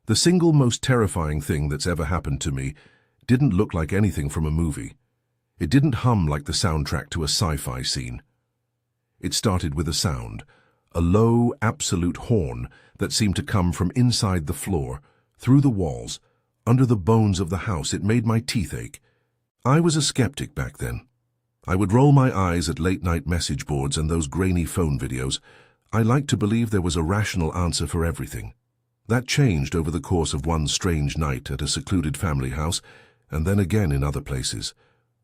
The single most terrifying thing that's ever happened to me didn't look like anything from a movie. It didn't hum like the soundtrack to a sci-fi scene. It started with a sound, a low, absolute horn that seemed to come from inside the floor, through the walls, under the bones of the house. It made my teeth ache. I was a skeptic back then. I would roll my eyes at late-night message boards and those grainy phone videos. I liked to believe there was a rational answer for everything. That changed over the course of one strange night at a secluded family house, and then again in other places,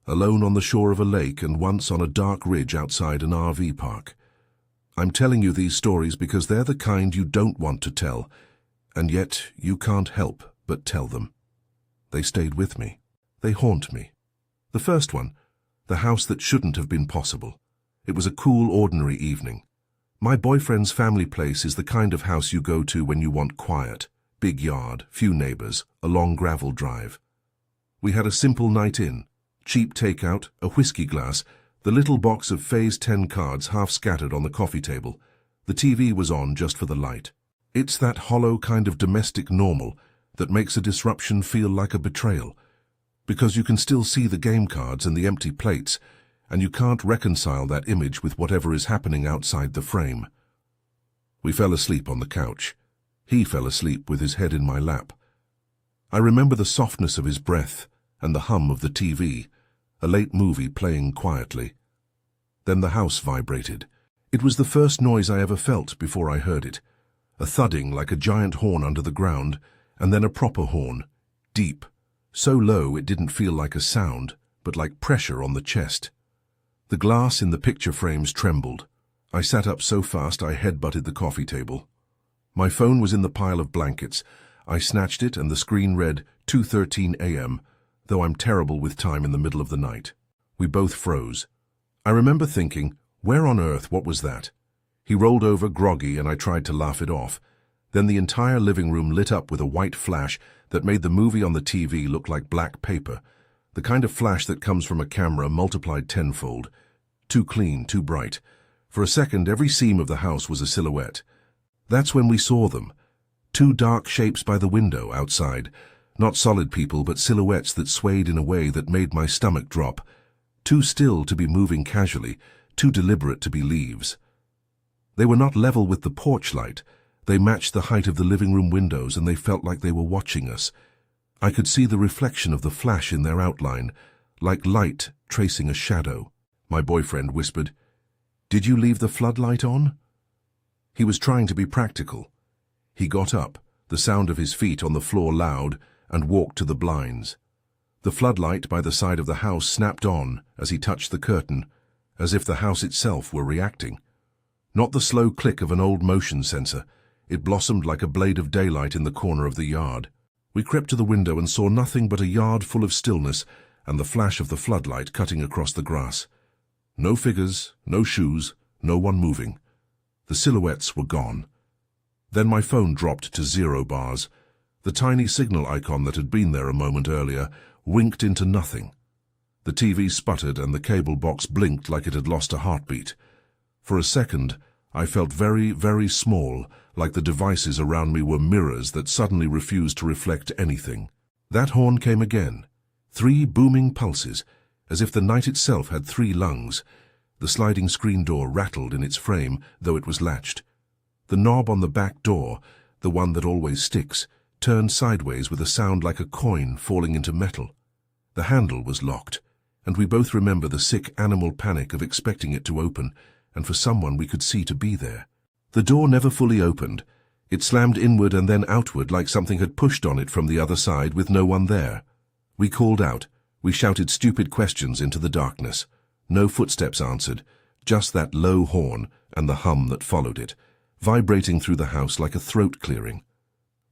alone on the shore of a lake and once on a dark ridge outside an RV park. I'm telling you these stories because they're the kind you don't want to tell, and yet you can't help but tell them. They stayed with me. They haunt me. The first one, the house that shouldn't have been possible. It was a cool, ordinary evening. My boyfriend's family place is the kind of house you go to when you want quiet, big yard, few neighbors, a long gravel drive. We had a simple night in, cheap takeout, a whiskey glass, the little box of Phase 10 cards half scattered on the coffee table. The TV was on just for the light. It's that hollow kind of domestic normal that makes a disruption feel like a betrayal, because you can still see the game cards and the empty plates, and you can't reconcile that image with whatever is happening outside the frame. We fell asleep on the couch. He fell asleep with his head in my lap. I remember the softness of his breath and the hum of the TV, a late movie playing quietly. Then the house vibrated. It was the first noise I ever felt before I heard it. A thudding like a giant horn under the ground, and then a proper horn, deep, so low it didn't feel like a sound, but like pressure on the chest. The glass in the picture frames trembled. I sat up so fast I headbutted the coffee table. My phone was in the pile of blankets. I snatched it and the screen read 2:13 a.m., though I'm terrible with time in the middle of the night. We both froze. I remember thinking, where on earth, what was that? He rolled over groggy and I tried to laugh it off. Then the entire living room lit up with a white flash that made the movie on the TV look like black paper, the kind of flash that comes from a camera multiplied tenfold. Too clean, too bright. For a second, every seam of the house was a silhouette. That's when we saw them. Two dark shapes by the window outside. Not solid people, but silhouettes that swayed in a way that made my stomach drop. Too still to be moving casually, too deliberate to be leaves. They were not level with the porch light. They matched the height of the living room windows, and they felt like they were watching us. I could see the reflection of the flash in their outline, like light tracing a shadow. My boyfriend whispered, "Did you leave the floodlight on?" He was trying to be practical. He got up, the sound of his feet on the floor loud, and walked to the blinds. The floodlight by the side of the house snapped on as he touched the curtain, as if the house itself were reacting. Not the slow click of an old motion sensor. It blossomed like a blade of daylight in the corner of the yard. We crept to the window and saw nothing but a yard full of stillness and the flash of the floodlight cutting across the grass. No figures, no shoes, no one moving. The silhouettes were gone. Then my phone dropped to 0 bars. The tiny signal icon that had been there a moment earlier winked into nothing. The TV sputtered and the cable box blinked like it had lost a heartbeat. For a second, I felt very, very small, like the devices around me were mirrors that suddenly refused to reflect anything. That horn came again. 3 booming pulses, as if the night itself had 3 lungs. The sliding screen door rattled in its frame, though it was latched. The knob on the back door, the one that always sticks, turned sideways with a sound like a coin falling into metal. The handle was locked, and we both remember the sick animal panic of expecting it to open, and for someone we could see to be there. The door never fully opened. It slammed inward and then outward like something had pushed on it from the other side with no one there. We called out. We shouted stupid questions into the darkness. No footsteps answered, just that low horn and the hum that followed it, vibrating through the house like a throat clearing.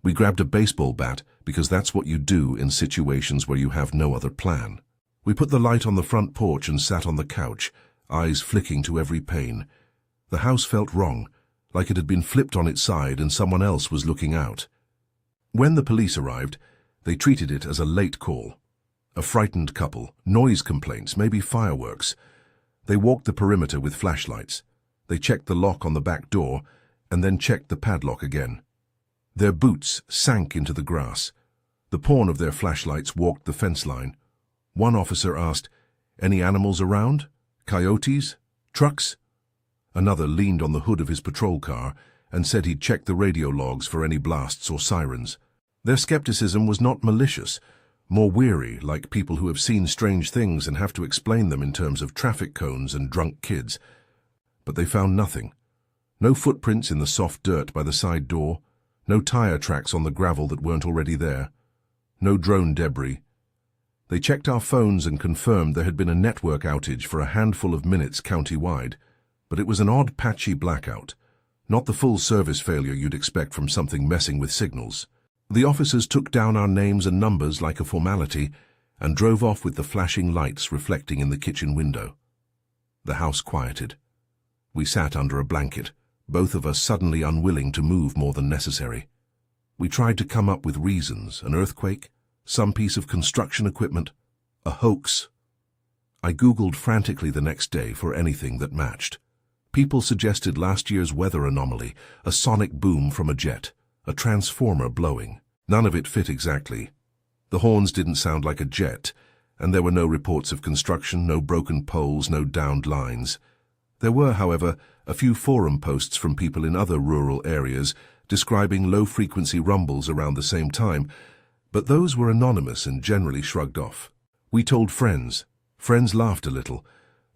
We grabbed a baseball bat because that's what you do in situations where you have no other plan. We put the light on the front porch and sat on the couch, eyes flicking to every pane. The house felt wrong, like it had been flipped on its side and someone else was looking out. When the police arrived, they treated it as a late call. A frightened couple, noise complaints, maybe fireworks. They walked the perimeter with flashlights. They checked the lock on the back door and then checked the padlock again. Their boots sank into the grass. The pawn of their flashlights walked the fence line. One officer asked, "Any animals around? Coyotes? Trucks?" Another leaned on the hood of his patrol car and said he'd check the radio logs for any blasts or sirens. Their skepticism was not malicious, more weary, like people who have seen strange things and have to explain them in terms of traffic cones and drunk kids. But they found nothing. No footprints in the soft dirt by the side door, no tire tracks on the gravel that weren't already there, no drone debris. They checked our phones and confirmed there had been a network outage for a handful of minutes county-wide, but it was an odd patchy blackout, not the full service failure you'd expect from something messing with signals. The officers took down our names and numbers like a formality and drove off with the flashing lights reflecting in the kitchen window. The house quieted. We sat under a blanket, both of us suddenly unwilling to move more than necessary. We tried to come up with reasons: an earthquake, some piece of construction equipment, a hoax. I Googled frantically the next day for anything that matched. People suggested last year's weather anomaly, a sonic boom from a jet, a transformer blowing. None of it fit exactly. The horns didn't sound like a jet, and there were no reports of construction, no broken poles, no downed lines. There were, however, a few forum posts from people in other rural areas describing low-frequency rumbles around the same time, but those were anonymous and generally shrugged off. We told friends. Friends laughed a little,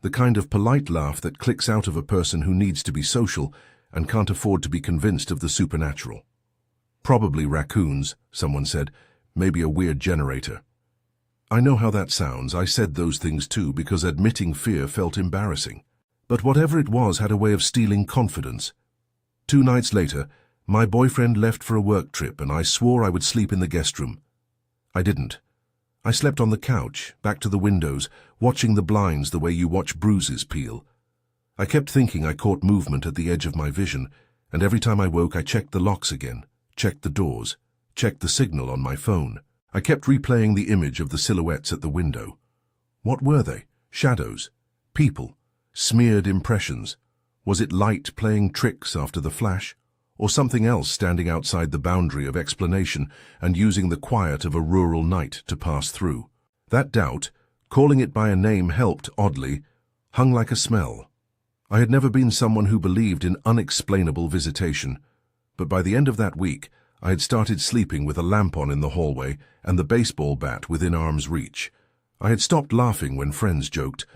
the kind of polite laugh that clicks out of a person who needs to be social and can't afford to be convinced of the supernatural. "Probably raccoons," someone said, "maybe a weird generator." I know how that sounds. I said those things too because admitting fear felt embarrassing. But whatever it was had a way of stealing confidence. 2 nights later, my boyfriend left for a work trip and I swore I would sleep in the guest room. I didn't. I slept on the couch, back to the windows, watching the blinds the way you watch bruises peel. I kept thinking I caught movement at the edge of my vision, and every time I woke I checked the locks again, checked the doors, checked the signal on my phone. I kept replaying the image of the silhouettes at the window. What were they? Shadows? People? Smeared impressions? Was it light playing tricks after the flash? Or something else standing outside the boundary of explanation and using the quiet of a rural night to pass through? That doubt, calling it by a name helped, oddly, hung like a smell. I had never been someone who believed in unexplainable visitation, but by the end of that week, I had started sleeping with a lamp on in the hallway and the baseball bat within arm's reach. I had stopped laughing when friends joked,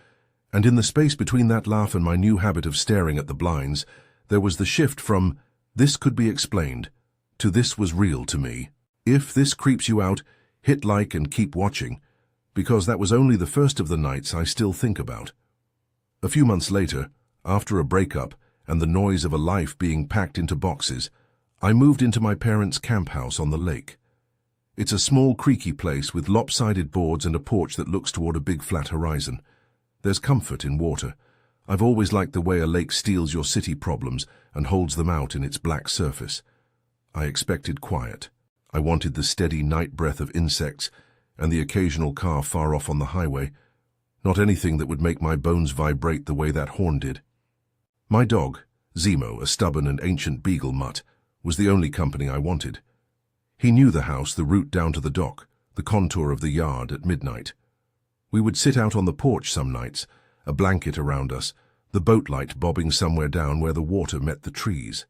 and in the space between that laugh and my new habit of staring at the blinds, there was the shift from "this could be explained" to "this was real to me." If this creeps you out, hit like and keep watching, because that was only the first of the nights I still think about. A few months later, after a breakup and the noise of a life being packed into boxes, I moved into my parents' camp house on the lake. It's a small, creaky place with lopsided boards and a porch that looks toward a big flat horizon. There's comfort in water. I've always liked the way a lake steals your city problems and holds them out in its black surface. I expected quiet. I wanted the steady night breath of insects and the occasional car far off on the highway, not anything that would make my bones vibrate the way that horn did. My dog, Zemo, a stubborn and ancient beagle mutt, was the only company I wanted. He knew the house, the route down to the dock, the contour of the yard at midnight. We would sit out on the porch some nights, a blanket around us, the boat light bobbing somewhere down where the water met the trees.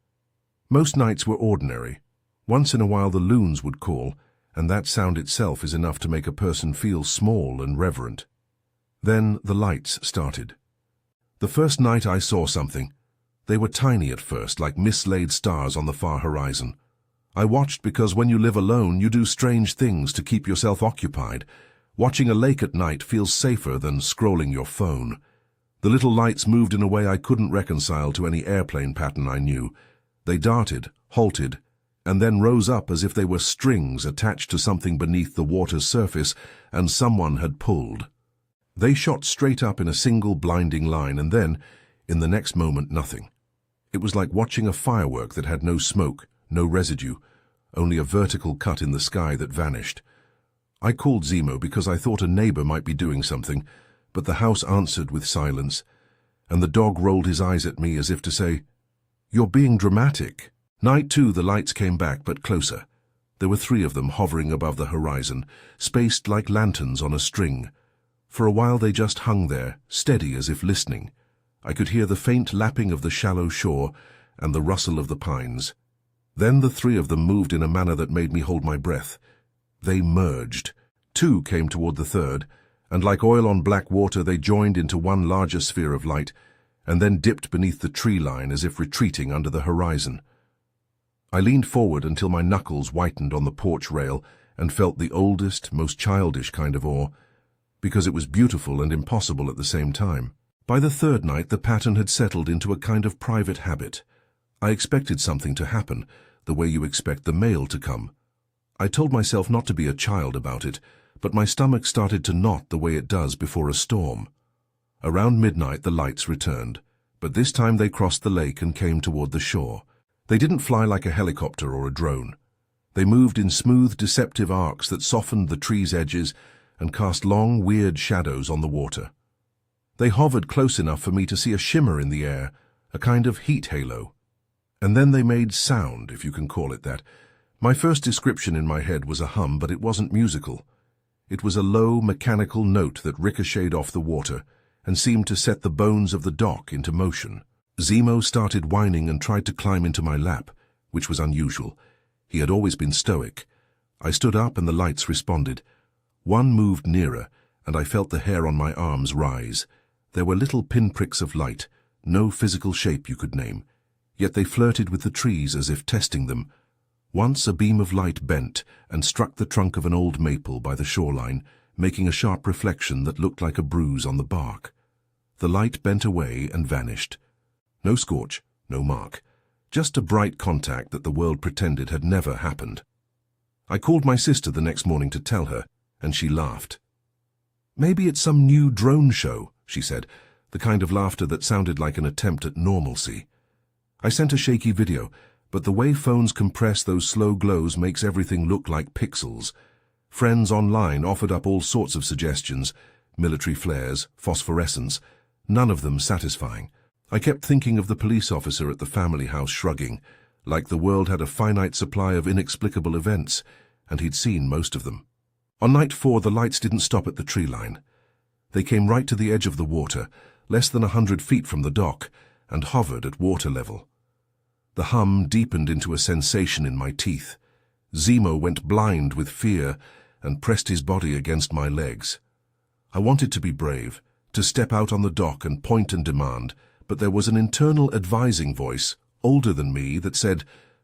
Most nights were ordinary. Once in a while the loons would call, and that sound itself is enough to make a person feel small and reverent. Then the lights started. The first night I saw something. They were tiny at first, like mislaid stars on the far horizon. I watched because when you live alone, you do strange things to keep yourself occupied. Watching a lake at night feels safer than scrolling your phone. The little lights moved in a way I couldn't reconcile to any airplane pattern I knew. They darted, halted, and then rose up as if they were strings attached to something beneath the water's surface and someone had pulled. They shot straight up in a single blinding line and then, in the next moment, nothing. It was like watching a firework that had no smoke, no residue, only a vertical cut in the sky that vanished. I called Zemo because I thought a neighbor might be doing something, but the house answered with silence, and the dog rolled his eyes at me as if to say, "You're being dramatic." Night 2, the lights came back, but closer. There were 3 of them hovering above the horizon, spaced like lanterns on a string. For a while they just hung there, steady as if listening. I could hear the faint lapping of the shallow shore and the rustle of the pines. Then the 3 of them moved in a manner that made me hold my breath. They merged. 2 came toward the 3rd, and like oil on black water they joined into one larger sphere of light, and then dipped beneath the tree line as if retreating under the horizon. I leaned forward until my knuckles whitened on the porch rail and felt the oldest, most childish kind of awe, because it was beautiful and impossible at the same time. By the 3rd night, the pattern had settled into a kind of private habit. I expected something to happen, the way you expect the mail to come. I told myself not to be a child about it, but my stomach started to knot the way it does before a storm. Around midnight, the lights returned, but this time they crossed the lake and came toward the shore. They didn't fly like a helicopter or a drone. They moved in smooth, deceptive arcs that softened the trees' edges and cast long, weird shadows on the water. They hovered close enough for me to see a shimmer in the air, a kind of heat halo. And then they made sound, if you can call it that. My first description in my head was a hum, but it wasn't musical. It was a low, mechanical note that ricocheted off the water and seemed to set the bones of the dock into motion. Zemo started whining and tried to climb into my lap, which was unusual. He had always been stoic. I stood up and the lights responded. One moved nearer, and I felt the hair on my arms rise. There were little pinpricks of light, no physical shape you could name, yet they flirted with the trees as if testing them. Once a beam of light bent and struck the trunk of an old maple by the shoreline, making a sharp reflection that looked like a bruise on the bark. The light bent away and vanished. No scorch, no mark, just a bright contact that the world pretended had never happened. I called my sister the next morning to tell her, and she laughed. "Maybe it's some new drone show," she said, the kind of laughter that sounded like an attempt at normalcy. I sent a shaky video, but the way phones compress those slow glows makes everything look like pixels. Friends online offered up all sorts of suggestions, military flares, phosphorescence, none of them satisfying. I kept thinking of the police officer at the family house shrugging, like the world had a finite supply of inexplicable events, and he'd seen most of them. On night 4, the lights didn't stop at the tree line. They came right to the edge of the water, less than 100 feet from the dock, and hovered at water level. The hum deepened into a sensation in my teeth. Zemo went blind with fear and pressed his body against my legs. I wanted to be brave, to step out on the dock and point and demand, but there was an internal advising voice, older than me, that said,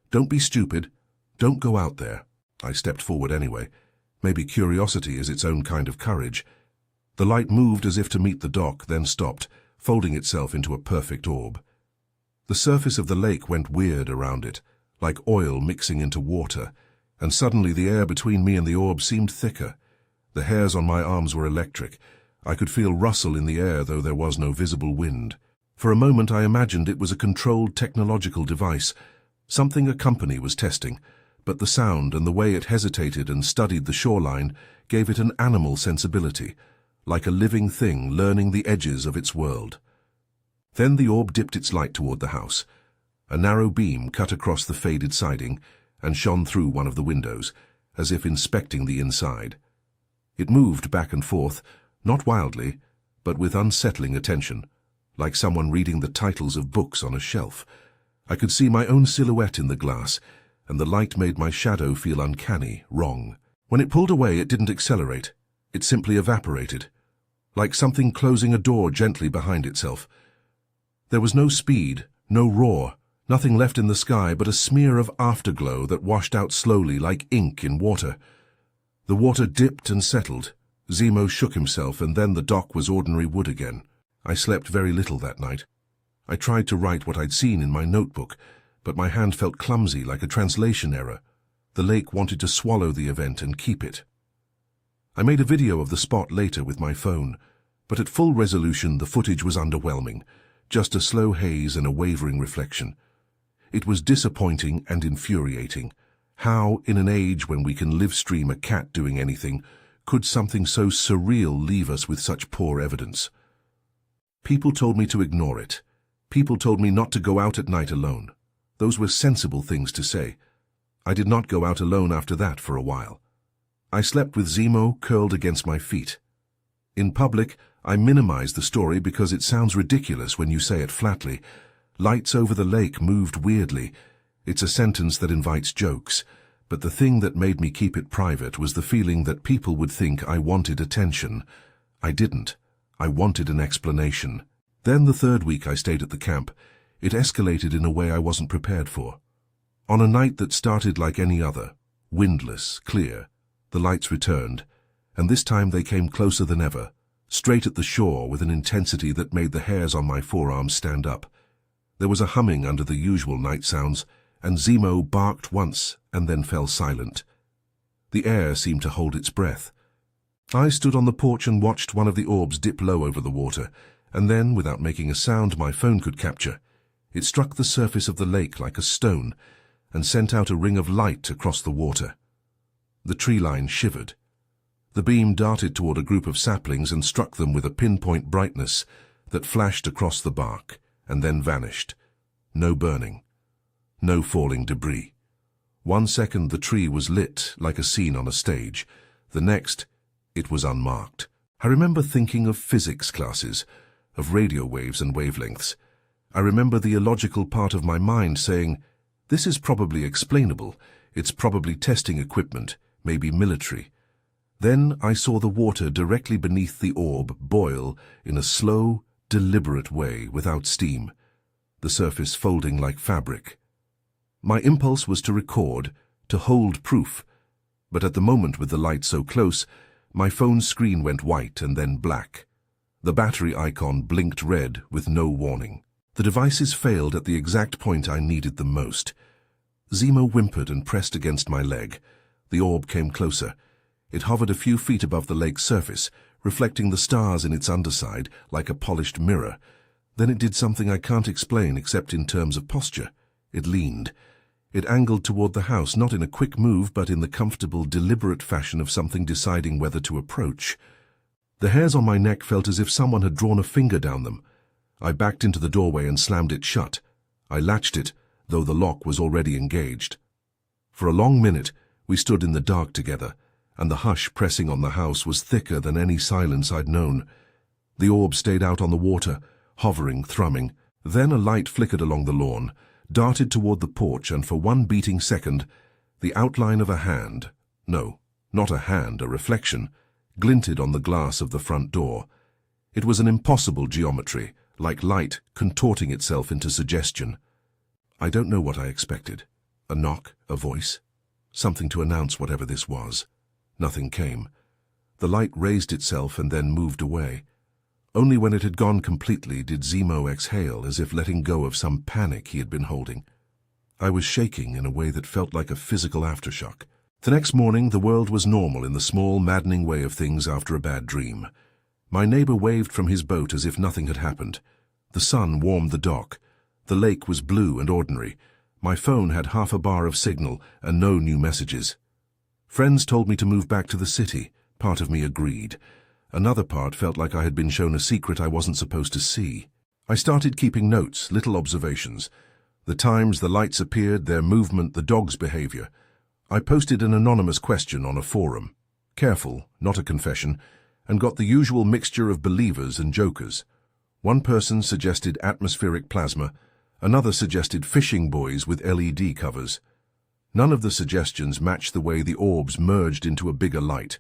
"Don't be stupid, don't go out there." I stepped forward anyway. Maybe curiosity is its own kind of courage. The light moved as if to meet the dock, then stopped, folding itself into a perfect orb. The surface of the lake went weird around it, like oil mixing into water, and suddenly the air between me and the orb seemed thicker. The hairs on my arms were electric. I could feel rustle in the air, though there was no visible wind. For a moment I imagined it was a controlled technological device, something a company was testing, but the sound and the way it hesitated and studied the shoreline gave it an animal sensibility, like a living thing learning the edges of its world. Then the orb dipped its light toward the house. A narrow beam cut across the faded siding and shone through one of the windows, as if inspecting the inside. It moved back and forth, not wildly, but with unsettling attention, like someone reading the titles of books on a shelf. I could see my own silhouette in the glass, and the light made my shadow feel uncanny, wrong. When it pulled away, it didn't accelerate. It simply evaporated, like something closing a door gently behind itself. There was no speed, no roar, nothing left in the sky but a smear of afterglow that washed out slowly like ink in water. The water dipped and settled. Zemo shook himself, and then the dock was ordinary wood again. I slept very little that night. I tried to write what I'd seen in my notebook, but my hand felt clumsy like a translation error. The lake wanted to swallow the event and keep it. I made a video of the spot later with my phone, but at full resolution the footage was underwhelming, just a slow haze and a wavering reflection. It was disappointing and infuriating. How, in an age when we can live stream a cat doing anything, could something so surreal leave us with such poor evidence? People told me to ignore it. People told me not to go out at night alone. Those were sensible things to say. I did not go out alone after that for a while. I slept with Zemo curled against my feet. In public, I minimize the story because it sounds ridiculous when you say it flatly. Lights over the lake moved weirdly. It's a sentence that invites jokes, but the thing that made me keep it private was the feeling that people would think I wanted attention. I didn't. I wanted an explanation. Then the third week I stayed at the camp, it escalated in a way I wasn't prepared for. On a night that started like any other, windless, clear, the lights returned, and this time they came closer than ever, straight at the shore with an intensity that made the hairs on my forearms stand up. There was a humming under the usual night sounds, and Zemo barked once and then fell silent. The air seemed to hold its breath. I stood on the porch and watched one of the orbs dip low over the water, and then, without making a sound my phone could capture, it struck the surface of the lake like a stone and sent out a ring of light across the water. The tree line shivered. The beam darted toward a group of saplings and struck them with a pinpoint brightness that flashed across the bark and then vanished. No burning. No falling debris. 1 second the tree was lit like a scene on a stage. The next, it was unmarked. I remember thinking of physics classes, of radio waves and wavelengths. I remember the illogical part of my mind saying, this is probably explainable. It's probably testing equipment, maybe military. Then I saw the water directly beneath the orb boil in a slow, deliberate way without steam, the surface folding like fabric. My impulse was to record, to hold proof, but at the moment with the light so close, my phone's screen went white and then black. The battery icon blinked red with no warning. The devices failed at the exact point I needed them most. Zemo whimpered and pressed against my leg. The orb came closer. It hovered a few feet above the lake's surface, reflecting the stars in its underside like a polished mirror. Then it did something I can't explain except in terms of posture. It leaned. It angled toward the house, not in a quick move, but in the comfortable, deliberate fashion of something deciding whether to approach. The hairs on my neck felt as if someone had drawn a finger down them. I backed into the doorway and slammed it shut. I latched it, though the lock was already engaged. For a long minute, we stood in the dark together, and the hush pressing on the house was thicker than any silence I'd known. The orb stayed out on the water, hovering, thrumming. Then a light flickered along the lawn, darted toward the porch, and for one beating second, the outline of a hand, no, not a hand, a reflection, glinted on the glass of the front door. It was an impossible geometry, like light contorting itself into suggestion. I don't know what I expected. A knock, a voice, something to announce whatever this was. Nothing came. The light raised itself and then moved away. Only when it had gone completely did Zemo exhale, as if letting go of some panic he had been holding. I was shaking in a way that felt like a physical aftershock. The next morning, the world was normal in the small, maddening way of things after a bad dream. My neighbor waved from his boat as if nothing had happened. The sun warmed the dock. The lake was blue and ordinary. My phone had half a bar of signal and no new messages. Friends told me to move back to the city. Part of me agreed. Another part felt like I had been shown a secret I wasn't supposed to see. I started keeping notes, little observations. The times the lights appeared, their movement, the dog's behavior. I posted an anonymous question on a forum. Careful, not a confession, and got the usual mixture of believers and jokers. One person suggested atmospheric plasma, another suggested fishing buoys with LED covers. None of the suggestions matched the way the orbs merged into a bigger light,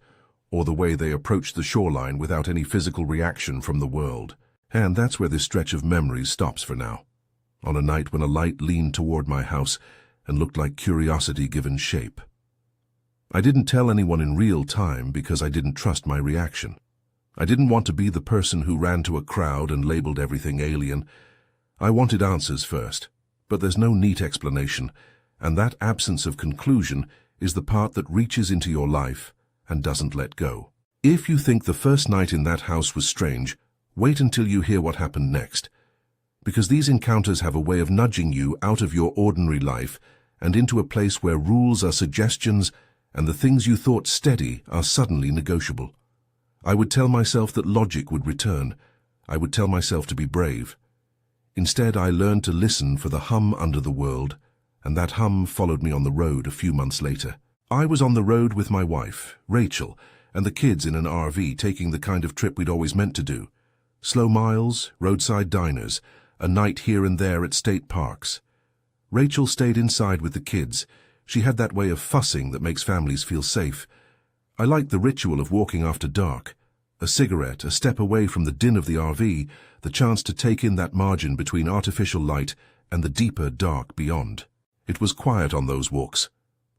or the way they approached the shoreline without any physical reaction from the world. And that's where this stretch of memories stops for now. On a night when a light leaned toward my house and looked like curiosity given shape. I didn't tell anyone in real time because I didn't trust my reaction. I didn't want to be the person who ran to a crowd and labeled everything alien. I wanted answers first, but there's no neat explanation, and that absence of conclusion is the part that reaches into your life and doesn't let go. If you think the first night in that house was strange, wait until you hear what happened next. Because these encounters have a way of nudging you out of your ordinary life and into a place where rules are suggestions and the things you thought steady are suddenly negotiable. I would tell myself that logic would return. I would tell myself to be brave. Instead, I learned to listen for the hum under the world and that hum followed me on the road a few months later. I was on the road with my wife, Rachel, and the kids in an RV taking the kind of trip we'd always meant to do. Slow miles, roadside diners, a night here and there at state parks. Rachel stayed inside with the kids. She had that way of fussing that makes families feel safe. I liked the ritual of walking after dark. A cigarette, a step away from the din of the RV, the chance to take in that margin between artificial light and the deeper dark beyond. It was quiet on those walks,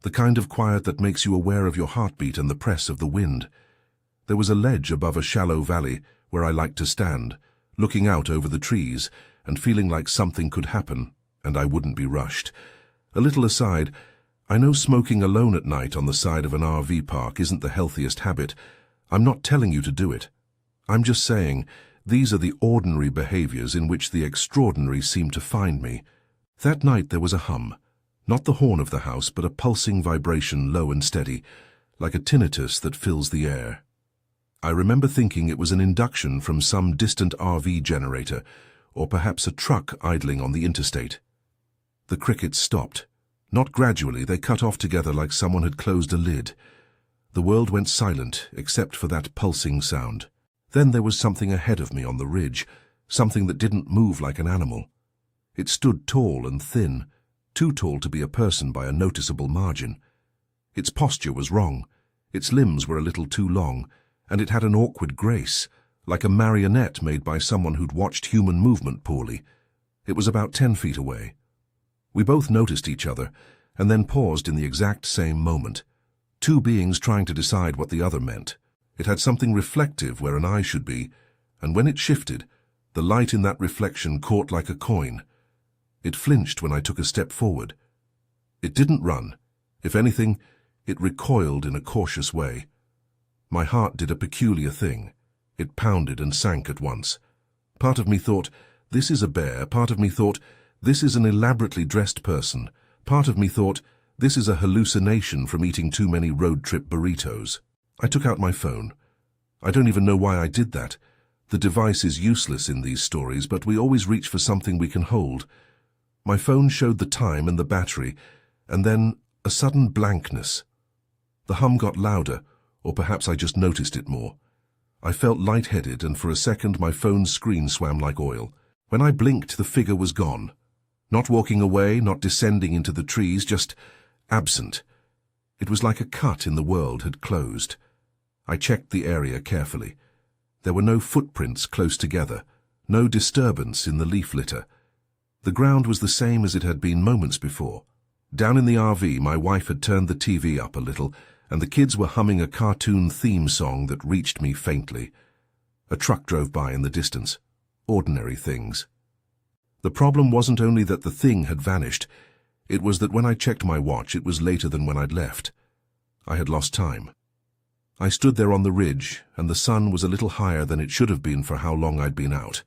the kind of quiet that makes you aware of your heartbeat and the press of the wind. There was a ledge above a shallow valley where I liked to stand, looking out over the trees and feeling like something could happen, and I wouldn't be rushed. A little aside, I know smoking alone at night on the side of an RV park isn't the healthiest habit. I'm not telling you to do it. I'm just saying, these are the ordinary behaviors in which the extraordinary seem to find me. That night there was a hum. Not the horn of the house, but a pulsing vibration, low and steady, like a tinnitus that fills the air. I remember thinking it was an induction from some distant RV generator, or perhaps a truck idling on the interstate. The crickets stopped. Not gradually, they cut off together like someone had closed a lid. The world went silent, except for that pulsing sound. Then there was something ahead of me on the ridge, something that didn't move like an animal. It stood tall and thin, too tall to be a person by a noticeable margin. Its posture was wrong, its limbs were a little too long, and it had an awkward grace, like a marionette made by someone who'd watched human movement poorly. It was about 10 feet away. We both noticed each other, and then paused in the exact same moment. Two beings trying to decide what the other meant. It had something reflective where an eye should be, and when it shifted, the light in that reflection caught like a coin. It flinched when I took a step forward. It didn't run. If anything, it recoiled in a cautious way. My heart did a peculiar thing. It pounded and sank at once. Part of me thought, this is a bear. Part of me thought, this is an elaborately dressed person. Part of me thought, this is a hallucination from eating too many road trip burritos. I took out my phone. I don't even know why I did that. The device is useless in these stories, but we always reach for something we can hold. My phone showed the time and the battery, and then a sudden blankness. The hum got louder, or perhaps I just noticed it more. I felt lightheaded, and for a second my phone's screen swam like oil. When I blinked, the figure was gone. Not walking away, not descending into the trees, just absent. It was like a cut in the world had closed. I checked the area carefully. There were no footprints close together, no disturbance in the leaf litter. The ground was the same as it had been moments before. Down in the RV, my wife had turned the TV up a little, and the kids were humming a cartoon theme song that reached me faintly. A truck drove by in the distance. Ordinary things. The problem wasn't only that the thing had vanished, it was that when I checked my watch, it was later than when I'd left. I had lost time. I stood there on the ridge, and the sun was a little higher than it should have been for how long I'd been out.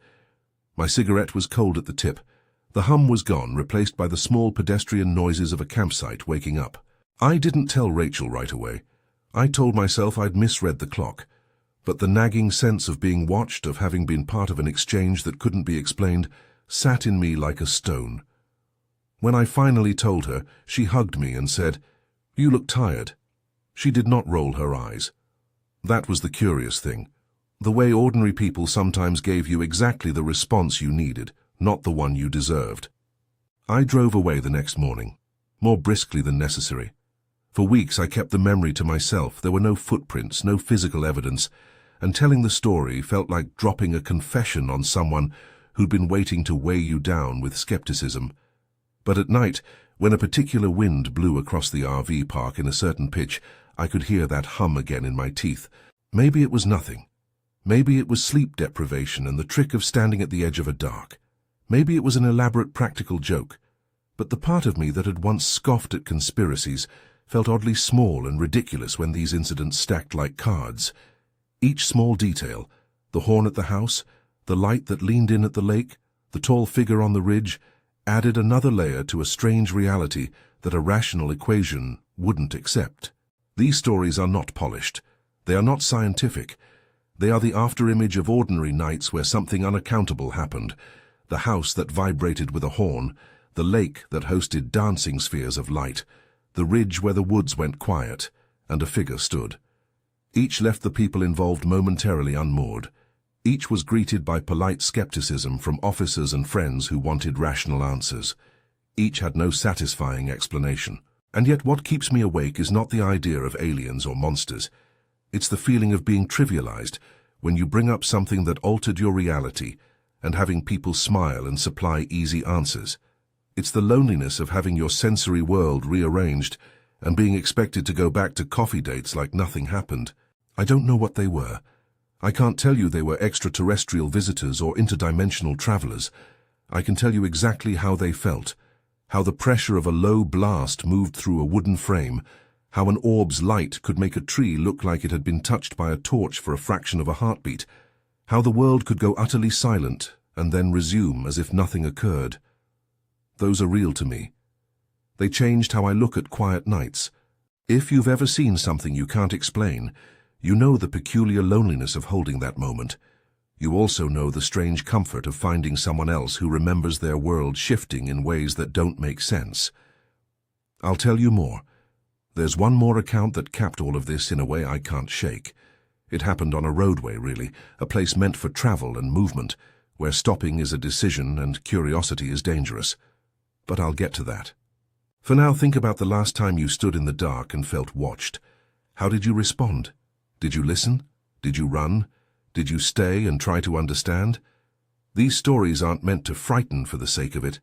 My cigarette was cold at the tip. The hum was gone, replaced by the small pedestrian noises of a campsite waking up. I didn't tell Rachel right away. I told myself I'd misread the clock. But the nagging sense of being watched, of having been part of an exchange that couldn't be explained, sat in me like a stone. When I finally told her, she hugged me and said, "You look tired." She did not roll her eyes. That was the curious thing. The way ordinary people sometimes gave you exactly the response you needed, not the one you deserved. I drove away the next morning, more briskly than necessary. For weeks I kept the memory to myself. There were no footprints, no physical evidence, and telling the story felt like dropping a confession on someone who'd been waiting to weigh you down with skepticism. But at night, when a particular wind blew across the RV park in a certain pitch, I could hear that hum again in my teeth. Maybe it was nothing. Maybe it was sleep deprivation and the trick of standing at the edge of a dark. Maybe it was an elaborate practical joke. But the part of me that had once scoffed at conspiracies felt oddly small and ridiculous when these incidents stacked like cards. Each small detail, the horn at the house, the light that leaned in at the lake, the tall figure on the ridge, added another layer to a strange reality that a rational equation wouldn't accept. These stories are not polished. They are not scientific. They are the afterimage of ordinary nights where something unaccountable happened. The house that vibrated with a horn, the lake that hosted dancing spheres of light, the ridge where the woods went quiet, and a figure stood. Each left the people involved momentarily unmoored. Each was greeted by polite skepticism from officers and friends who wanted rational answers. Each had no satisfying explanation. And yet what keeps me awake is not the idea of aliens or monsters. It's the feeling of being trivialized when you bring up something that altered your reality and having people smile and supply easy answers. It's the loneliness of having your sensory world rearranged and being expected to go back to coffee dates like nothing happened. I don't know what they were. I can't tell you they were extraterrestrial visitors or interdimensional travelers. I can tell you exactly how they felt, how the pressure of a low blast moved through a wooden frame, how an orb's light could make a tree look like it had been touched by a torch for a fraction of a heartbeat, how the world could go utterly silent and then resume as if nothing occurred. Those are real to me. They changed how I look at quiet nights. If you've ever seen something you can't explain, you know the peculiar loneliness of holding that moment. You also know the strange comfort of finding someone else who remembers their world shifting in ways that don't make sense. I'll tell you more. There's one more account that capped all of this in a way I can't shake. It happened on a roadway, really, a place meant for travel and movement, where stopping is a decision and curiosity is dangerous. But I'll get to that. For now, think about the last time you stood in the dark and felt watched. How did you respond? Did you listen? Did you run? Did you stay and try to understand? These stories aren't meant to frighten for the sake of it.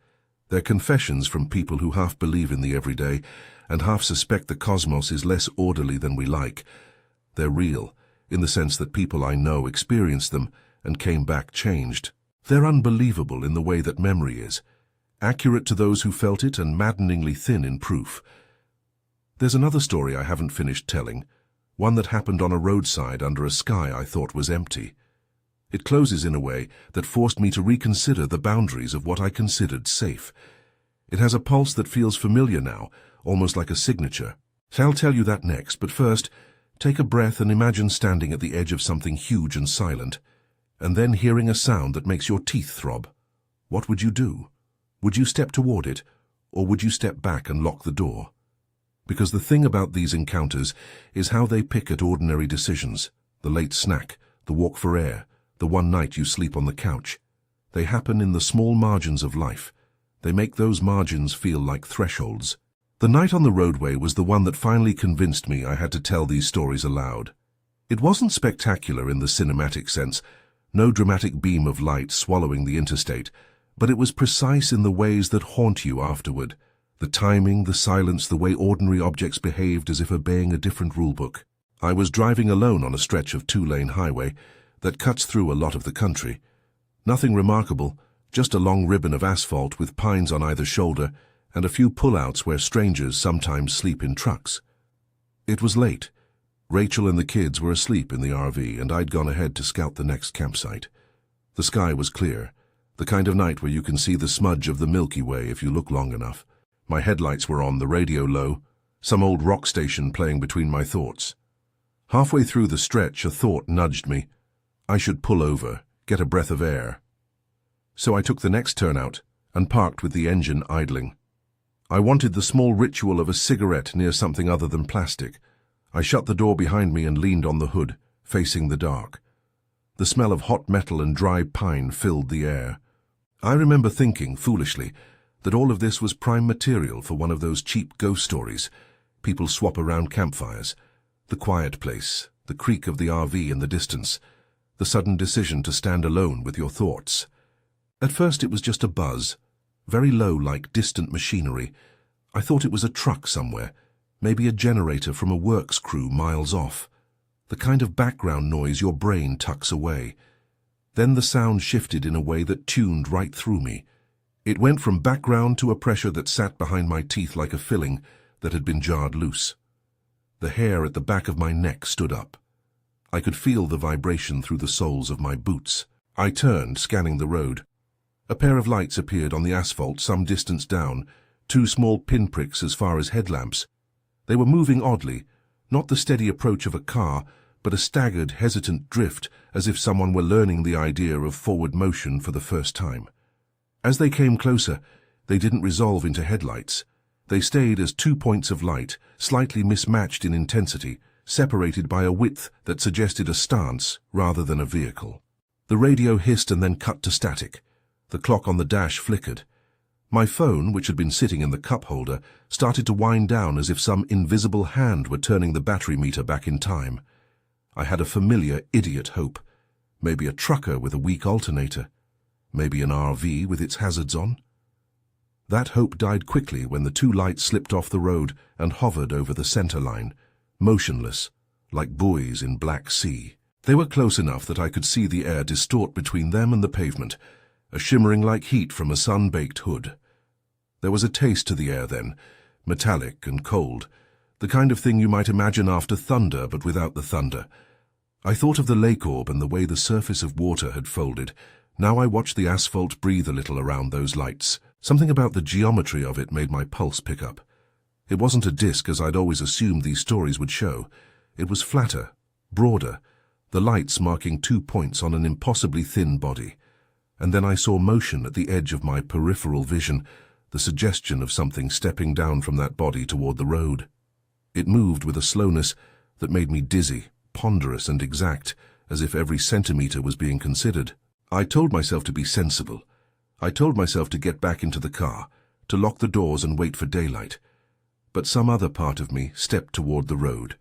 They're confessions from people who half believe in the everyday and half suspect the cosmos is less orderly than we like. They're real, in the sense that people I know experienced them and came back changed. They're unbelievable in the way that memory is, accurate to those who felt it and maddeningly thin in proof. There's another story I haven't finished telling, one that happened on a roadside under a sky I thought was empty. It closes in a way that forced me to reconsider the boundaries of what I considered safe. It has a pulse that feels familiar now, almost like a signature. I'll tell you that next, but first, take a breath and imagine standing at the edge of something huge and silent, and then hearing a sound that makes your teeth throb. What would you do? Would you step toward it, or would you step back and lock the door? Because the thing about these encounters is how they pick at ordinary decisions, the late snack, the walk for air, the one night you sleep on the couch. They happen in the small margins of life. They make those margins feel like thresholds. The night on the roadway was the one that finally convinced me I had to tell these stories aloud. It wasn't spectacular in the cinematic sense, no dramatic beam of light swallowing the interstate, but it was precise in the ways that haunt you afterward. The timing, the silence, the way ordinary objects behaved as if obeying a different rulebook. I was driving alone on a stretch of two-lane highway that cuts through a lot of the country. Nothing remarkable, just a long ribbon of asphalt with pines on either shoulder and a few pullouts where strangers sometimes sleep in trucks. It was late. Rachel and the kids were asleep in the RV, and I'd gone ahead to scout the next campsite. The sky was clear, the kind of night where you can see the smudge of the Milky Way if you look long enough. My headlights were on, the radio low, some old rock station playing between my thoughts. Halfway through the stretch, a thought nudged me. I should pull over, get a breath of air. So I took the next turnout and parked with the engine idling. I wanted the small ritual of a cigarette near something other than plastic. I shut the door behind me and leaned on the hood, facing the dark. The smell of hot metal and dry pine filled the air. I remember thinking, foolishly, that all of this was prime material for one of those cheap ghost stories. People swap around campfires. The quiet place, the creak of the RV in the distance, the sudden decision to stand alone with your thoughts. At first it was just a buzz, very low like distant machinery. I thought it was a truck somewhere, maybe a generator from a works crew miles off. The kind of background noise your brain tucks away. Then the sound shifted in a way that tuned right through me. It went from background to a pressure that sat behind my teeth like a filling that had been jarred loose. The hair at the back of my neck stood up. I could feel the vibration through the soles of my boots. I turned, scanning the road. A pair of lights appeared on the asphalt some distance down, two small pinpricks as far as headlamps. They were moving oddly, not the steady approach of a car, but a staggered, hesitant drift, as if someone were learning the idea of forward motion for the first time. As they came closer, They didn't resolve into headlights. They stayed as 2 points of light, slightly mismatched in intensity, separated by a width that suggested a stance rather than a vehicle. The radio hissed and then cut to static. The clock on the dash flickered. My phone, which had been sitting in the cup holder, started to wind down as if some invisible hand were turning the battery meter back in time. I had a familiar idiot hope. Maybe a trucker with a weak alternator. Maybe an RV with its hazards on. That hope died quickly when the 2 lights slipped off the road and hovered over the center line, motionless, like buoys in black sea. They were close enough that I could see the air distort between them and the pavement, a shimmering like heat from a sun-baked hood. There was a taste to the air then, metallic and cold, the kind of thing you might imagine after thunder but without the thunder. I thought of the lake orb and the way the surface of water had folded. Now I watched the asphalt breathe a little around those lights. Something about the geometry of it made my pulse pick up. It wasn't a disc as I'd always assumed these stories would show. It was flatter, broader, the lights marking 2 points on an impossibly thin body. And then I saw motion at the edge of my peripheral vision, the suggestion of something stepping down from that body toward the road. It moved with a slowness that made me dizzy, ponderous and exact, as if every centimeter was being considered. I told myself to be sensible. I told myself to get back into the car, to lock the doors and wait for daylight. But some other part of me stepped toward the road.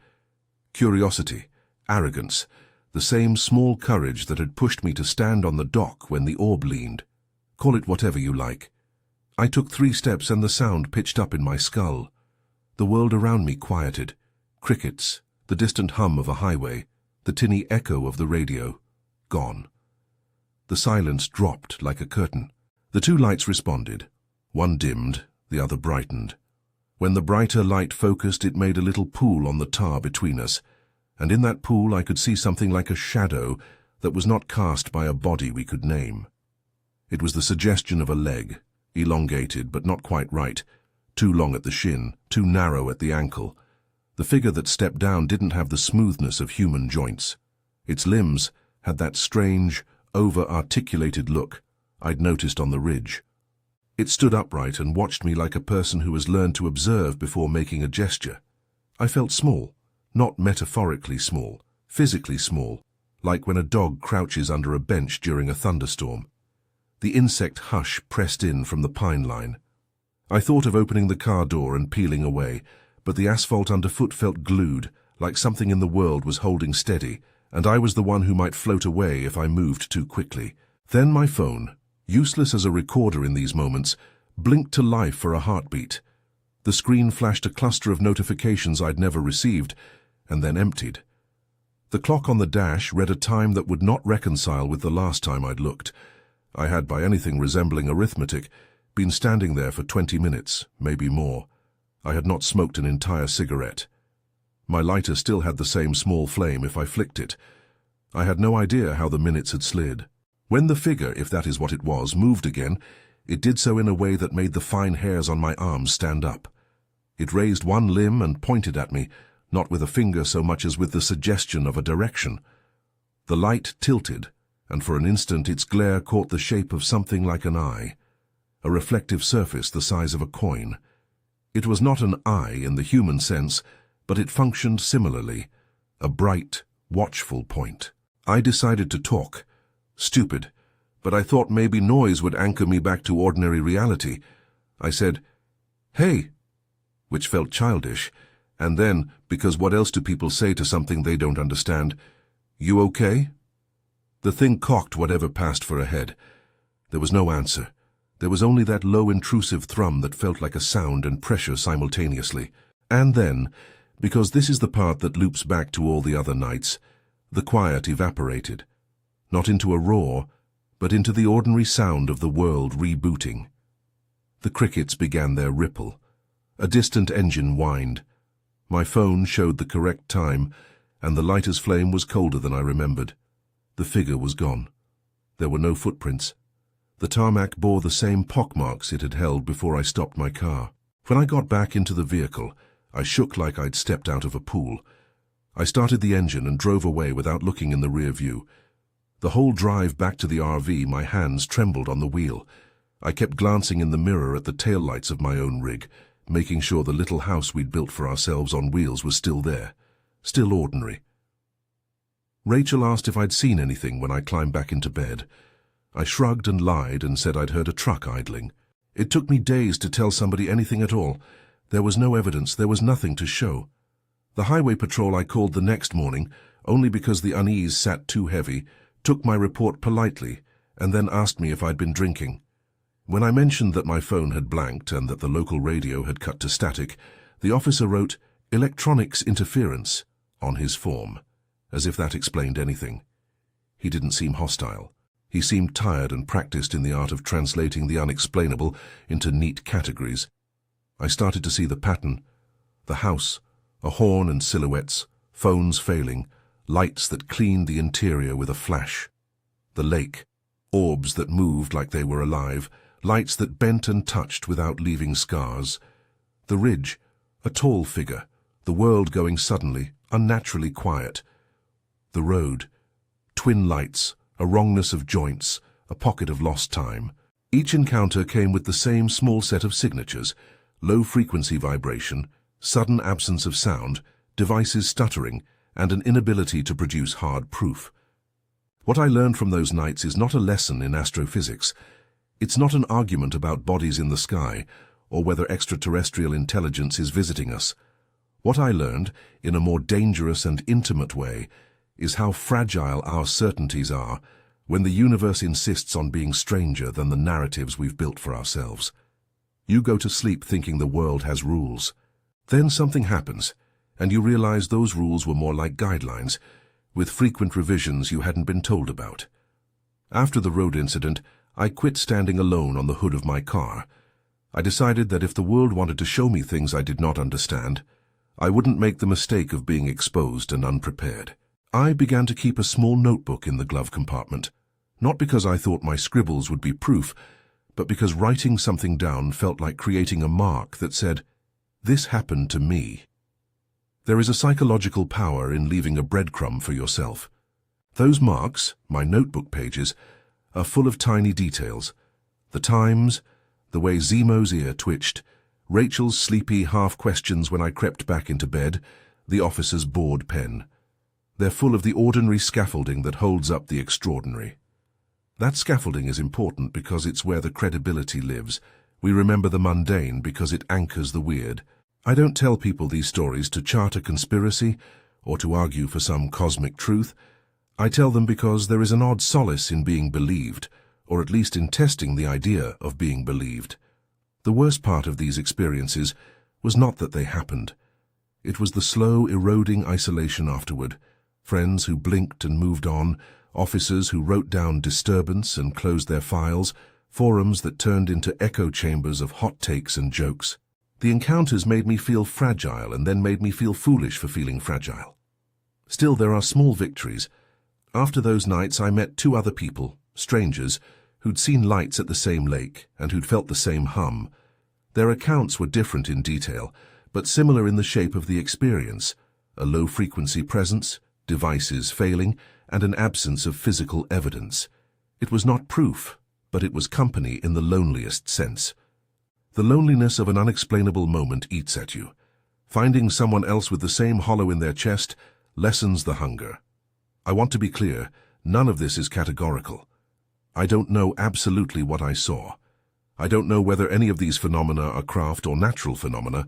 Curiosity, arrogance, the same small courage that had pushed me to stand on the dock when the orb leaned. Call it whatever you like. I took 3 steps and the sound pitched up in my skull. The world around me quieted. Crickets, the distant hum of a highway, the tinny echo of the radio, gone. The silence dropped like a curtain. The 2 lights responded. One dimmed, the other brightened. When the brighter light focused, it made a little pool on the tar between us, and in that pool I could see something like a shadow that was not cast by a body we could name. It was the suggestion of a leg, elongated but not quite right, too long at the shin, too narrow at the ankle. The figure that stepped down didn't have the smoothness of human joints. Its limbs had that strange, over-articulated look I'd noticed on the ridge. It stood upright and watched me like a person who has learned to observe before making a gesture. I felt small, not metaphorically small, physically small, like when a dog crouches under a bench during a thunderstorm. The insect hush pressed in from the pine line. I thought of opening the car door and peeling away, but the asphalt underfoot felt glued, like something in the world was holding steady, and I was the one who might float away if I moved too quickly. Then my phone, useless as a recorder in these moments, blinked to life for a heartbeat. The screen flashed a cluster of notifications I'd never received, and then emptied. The clock on the dash read a time that would not reconcile with the last time I'd looked. I had, by anything resembling arithmetic, been standing there for 20 minutes, maybe more. I had not smoked an entire cigarette. My lighter still had the same small flame if I flicked it. I had no idea how the minutes had slid. When the figure, if that is what it was, moved again, it did so in a way that made the fine hairs on my arms stand up. It raised one limb and pointed at me, not with a finger so much as with the suggestion of a direction. The light tilted, and for an instant its glare caught the shape of something like an eye, a reflective surface the size of a coin. It was not an eye in the human sense, but it functioned similarly, a bright, watchful point. I decided to talk. Stupid, but I thought maybe noise would anchor me back to ordinary reality. I said, "Hey," which felt childish, and then, because what else do people say to something they don't understand, "You okay?" The thing cocked whatever passed for a head. There was no answer. There was only that low intrusive thrum that felt like a sound and pressure simultaneously. And then, because this is the part that loops back to all the other nights, the quiet evaporated. Not into a roar, but into the ordinary sound of the world rebooting. The crickets began their ripple. A distant engine whined. My phone showed the correct time, and the lighter's flame was colder than I remembered. The figure was gone. There were no footprints. The tarmac bore the same pockmarks it had held before I stopped my car. When I got back into the vehicle, I shook like I'd stepped out of a pool. I started the engine and drove away without looking in the rear view. The whole drive back to the RV, my hands trembled on the wheel. I kept glancing in the mirror at the taillights of my own rig, making sure the little house we'd built for ourselves on wheels was still there, still ordinary. Rachel asked if I'd seen anything when I climbed back into bed. I shrugged and lied and said I'd heard a truck idling. It took me days to tell somebody anything at all. There was no evidence, there was nothing to show. The highway patrol I called the next morning, only because the unease sat too heavy, took my report politely and then asked me if I'd been drinking. When I mentioned that my phone had blanked and that the local radio had cut to static, the officer wrote "electronics interference" on his form, as if that explained anything. He didn't seem hostile. He seemed tired and practiced in the art of translating the unexplainable into neat categories. I started to see the pattern. The house, a horn and silhouettes, phones failing, lights that cleaned the interior with a flash. The lake, orbs that moved like they were alive, lights that bent and touched without leaving scars. The ridge, a tall figure, the world going suddenly, unnaturally quiet. The road, twin lights, a wrongness of joints, a pocket of lost time. Each encounter came with the same small set of signatures: low-frequency vibration, sudden absence of sound, devices stuttering, and an inability to produce hard proof. What I learned from those nights is not a lesson in astrophysics. It's not an argument about bodies in the sky, or whether extraterrestrial intelligence is visiting us. What I learned, in a more dangerous and intimate way, is how fragile our certainties are when the universe insists on being stranger than the narratives we've built for ourselves. You go to sleep thinking the world has rules. Then something happens, and you realize those rules were more like guidelines, with frequent revisions you hadn't been told about. After the road incident, I quit standing alone on the hood of my car. I decided that if the world wanted to show me things I did not understand, I wouldn't make the mistake of being exposed and unprepared. I began to keep a small notebook in the glove compartment, not because I thought my scribbles would be proof, but because writing something down felt like creating a mark that said, "This happened to me." There is a psychological power in leaving a breadcrumb for yourself. Those marks, my notebook pages, are full of tiny details. The times, the way Zemo's ear twitched, Rachel's sleepy half-questions when I crept back into bed, the officer's bored pen. They're full of the ordinary scaffolding that holds up the extraordinary. That scaffolding is important because it's where the credibility lives. We remember the mundane because it anchors the weird. I don't tell people these stories to chart a conspiracy or to argue for some cosmic truth. I tell them because there is an odd solace in being believed, or at least in testing the idea of being believed. The worst part of these experiences was not that they happened. It was the slow, eroding isolation afterward. Friends who blinked and moved on, officers who wrote down disturbance and closed their files, forums that turned into echo chambers of hot takes and jokes. The encounters made me feel fragile and then made me feel foolish for feeling fragile. Still, there are small victories. After those nights, I met 2 other people, strangers, who'd seen lights at the same lake and who'd felt the same hum. Their accounts were different in detail, but similar in the shape of the experience: a low-frequency presence, devices failing, and an absence of physical evidence. It was not proof, but it was company in the loneliest sense. The loneliness of an unexplainable moment eats at you. Finding someone else with the same hollow in their chest lessens the hunger. I want to be clear, none of this is categorical. I don't know absolutely what I saw. I don't know whether any of these phenomena are craft or natural phenomena.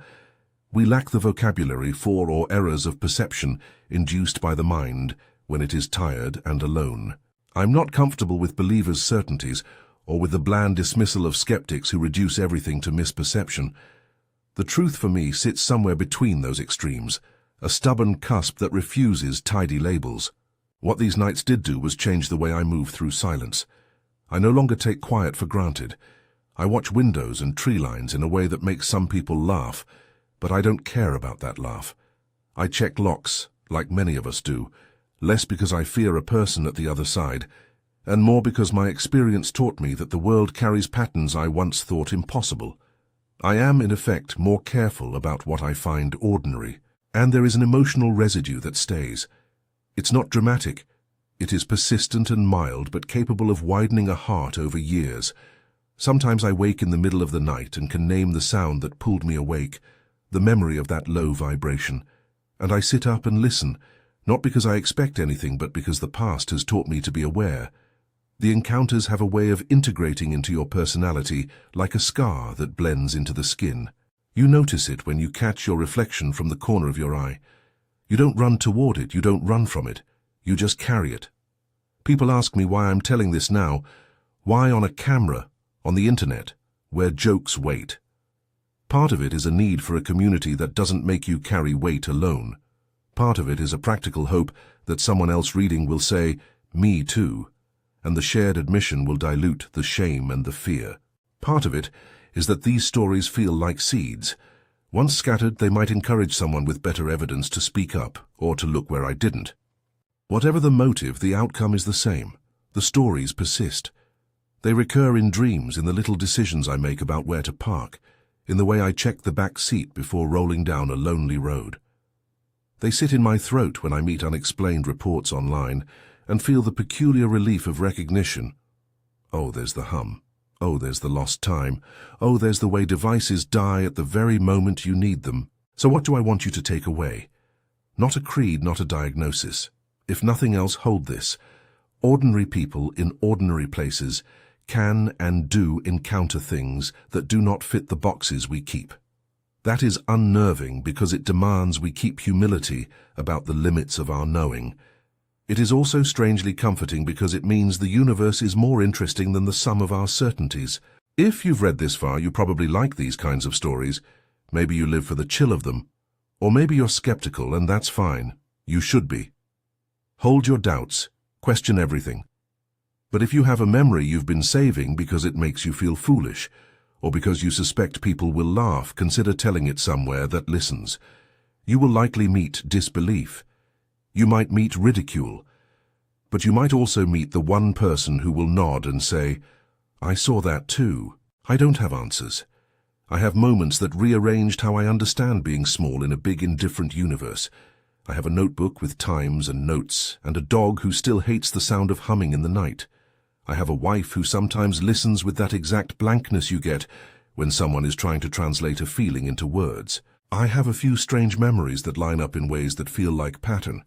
We lack the vocabulary for or errors of perception induced by the mind when it is tired and alone. I'm not comfortable with believers' certainties or with the bland dismissal of skeptics who reduce everything to misperception. The truth for me sits somewhere between those extremes, a stubborn cusp that refuses tidy labels. What these nights did do was change the way I move through silence. I no longer take quiet for granted. I watch windows and tree lines in a way that makes some people laugh, but I don't care about that laugh. I check locks, like many of us do, less because I fear a person at the other side, and more because my experience taught me that the world carries patterns I once thought impossible. I am, in effect, more careful about what I find ordinary, and there is an emotional residue that stays. It's not dramatic. It is persistent and mild, but capable of widening a heart over years. Sometimes I wake in the middle of the night and can name the sound that pulled me awake, the memory of that low vibration, and I sit up and listen, not because I expect anything, but because the past has taught me to be aware. The encounters have a way of integrating into your personality like a scar that blends into the skin. You notice it when you catch your reflection from the corner of your eye. You don't run toward it, you don't run from it, you just carry it. People ask me why I'm telling this now, why on a camera, on the internet, where jokes wait. Part of it is a need for a community that doesn't make you carry weight alone. Part of it is a practical hope that someone else reading will say, "Me too," and the shared admission will dilute the shame and the fear. Part of it is that these stories feel like seeds. Once scattered, they might encourage someone with better evidence to speak up or to look where I didn't. Whatever the motive, the outcome is the same. The stories persist. They recur in dreams, in the little decisions I make about where to park, in the way I check the back seat before rolling down a lonely road. They sit in my throat when I meet unexplained reports online and feel the peculiar relief of recognition. Oh, there's the hum. Oh, there's the lost time. Oh, there's the way devices die at the very moment you need them. So what do I want you to take away? Not a creed, not a diagnosis. If nothing else, hold this. Ordinary people in ordinary places can and do encounter things that do not fit the boxes we keep. That is unnerving because it demands we keep humility about the limits of our knowing. It is also strangely comforting because it means the universe is more interesting than the sum of our certainties. If you've read this far, you probably like these kinds of stories. Maybe you live for the chill of them. Or maybe you're skeptical, and that's fine. You should be. Hold your doubts. Question everything. But if you have a memory you've been saving because it makes you feel foolish, or because you suspect people will laugh, consider telling it somewhere that listens. You will likely meet disbelief. You might meet ridicule. But you might also meet the one person who will nod and say, "I saw that too. I don't have answers. I have moments that rearranged how I understand being small in a big indifferent universe. I have a notebook with times and notes, and a dog who still hates the sound of humming in the night. I have a wife who sometimes listens with that exact blankness you get when someone is trying to translate a feeling into words. I have a few strange memories that line up in ways that feel like pattern,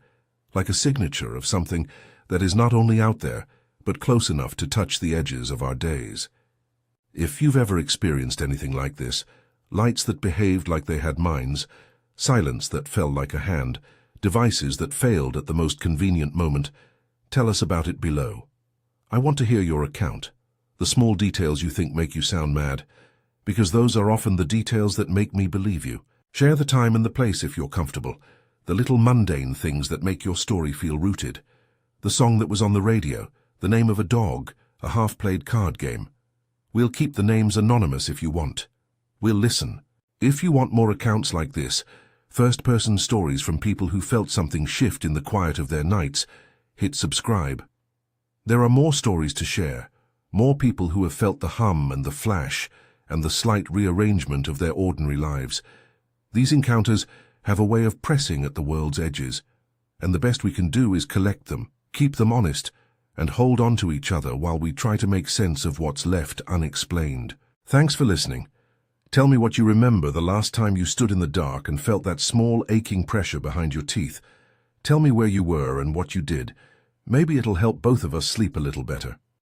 like a signature of something that is not only out there, but close enough to touch the edges of our days. If you've ever experienced anything like this, lights that behaved like they had minds, silence that fell like a hand, devices that failed at the most convenient moment, tell us about it below. I want to hear your account, the small details you think make you sound mad, because those are often the details that make me believe you. Share the time and the place if you're comfortable, the little mundane things that make your story feel rooted, the song that was on the radio, the name of a dog, a half-played card game. We'll keep the names anonymous if you want. We'll listen. If you want more accounts like this, first-person stories from people who felt something shift in the quiet of their nights, hit subscribe. There are more stories to share, more people who have felt the hum and the flash and the slight rearrangement of their ordinary lives. These encounters have a way of pressing at the world's edges, and the best we can do is collect them, keep them honest, and hold on to each other while we try to make sense of what's left unexplained. Thanks for listening. Tell me what you remember the last time you stood in the dark and felt that small aching pressure behind your teeth. Tell me where you were and what you did. Maybe it'll help both of us sleep a little better.